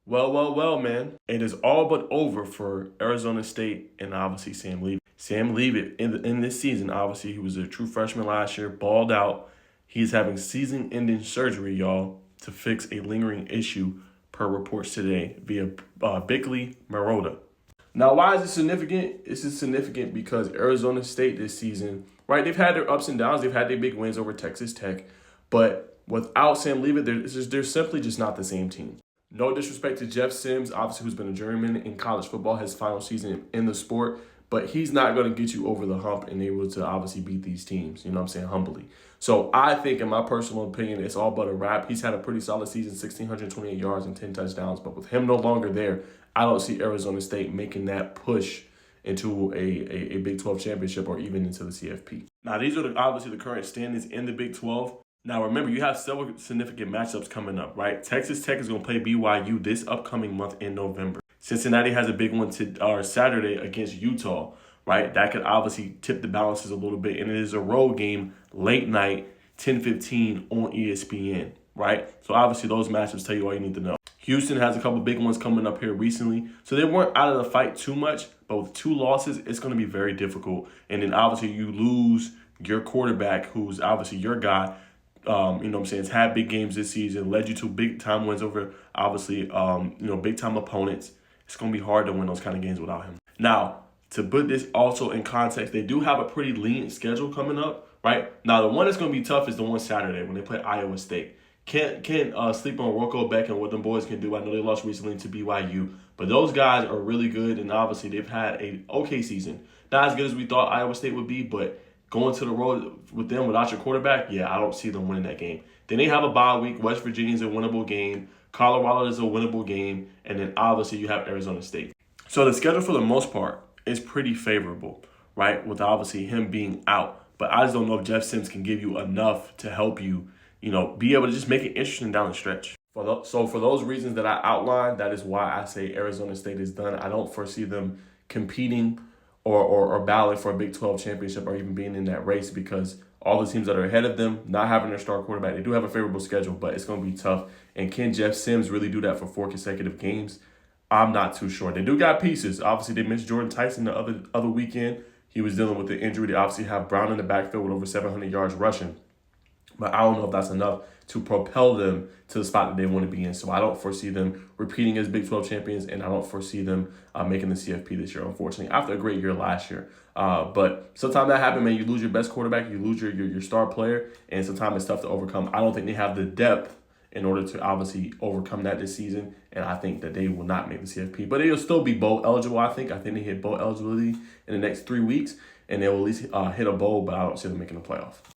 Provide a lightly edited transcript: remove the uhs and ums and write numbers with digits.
Well, man. It is all but over for Arizona State and obviously Sam Leavitt. Sam Leavitt in this season, obviously, he was a true freshman last year, balled out. He's having season-ending surgery, y'all, to fix a lingering issue, per reports today via Bickley Marotta. Now, why is this significant? This is significant because Arizona State this season, right? They've had their ups and downs. They've had their big wins over Texas Tech, but without Sam Leavitt, they're simply just not the same team. No disrespect to Jeff Sims, obviously, who's been a journeyman in college football, his final season in the sport, but he's not going to get you over the hump and able to obviously beat these teams, you know what I'm saying, humbly. So I think, in my personal opinion, it's all but a wrap. He's had a pretty solid season, 1,628 yards and 10 touchdowns, but with him no longer there, I don't see Arizona State making that push into a Big 12 championship or even into the CFP. Now, these are obviously the current standings in the Big 12. Now, remember, you have several significant matchups coming up, right? Texas Tech is going to play BYU this upcoming month in November. Cincinnati has a big one Saturday against Utah, right? That could obviously tip the balances a little bit. And it is a road game, late night, 10:15 on ESPN, right? So obviously those matchups tell you all you need to know. Houston has a couple big ones coming up here recently. So they weren't out of the fight too much, but with 2 losses, it's going to be very difficult. And then obviously you lose your quarterback, who's obviously your guy. You know what I'm saying? It's had big games this season, led you to big time wins over, obviously, big time opponents. It's going to be hard to win those kind of games without him. Now, to put this also in context, they do have a pretty lean schedule coming up, right? Now, the one that's going to be tough is the one Saturday when they play Iowa State. Can't sleep on Rocco Beck and what them boys can do. I know they lost recently to BYU, but those guys are really good, and obviously they've had a okay season. Not as good as we thought Iowa State would be, but going to the road with them without your quarterback, yeah, I don't see them winning that game. Then they have a bye week. West Virginia's a winnable game. Colorado is a winnable game. And then obviously you have Arizona State. So the schedule for the most part is pretty favorable, right? With obviously him being out. But I just don't know if Jeff Sims can give you enough to help you, be able to just make it interesting down the stretch. So for those reasons that I outlined, that is why I say Arizona State is done. I don't foresee them competing or battling for a Big 12 championship or even being in that race because all the teams that are ahead of them, not having their star quarterback, they do have a favorable schedule, but it's going to be tough. And can Jeff Sims really do that for 4 consecutive games? I'm not too sure. They do got pieces. Obviously, they missed Jordan Tyson the other weekend. He was dealing with the injury. They obviously have Brown in the backfield with over 700 yards rushing. But I don't know if that's enough to propel them to the spot that they want to be in. So I don't foresee them repeating as Big 12 champions, and I don't foresee them making the CFP this year, unfortunately, after a great year last year. But sometimes that happens, man. You lose your best quarterback, you lose your star player, and sometimes it's tough to overcome. I don't think they have the depth in order to obviously overcome that this season, and I think that they will not make the CFP. But they'll still be bowl eligible, I think. I think they hit bowl eligibility in the next 3 weeks, and they will at least hit a bowl, but I don't see them making the playoff.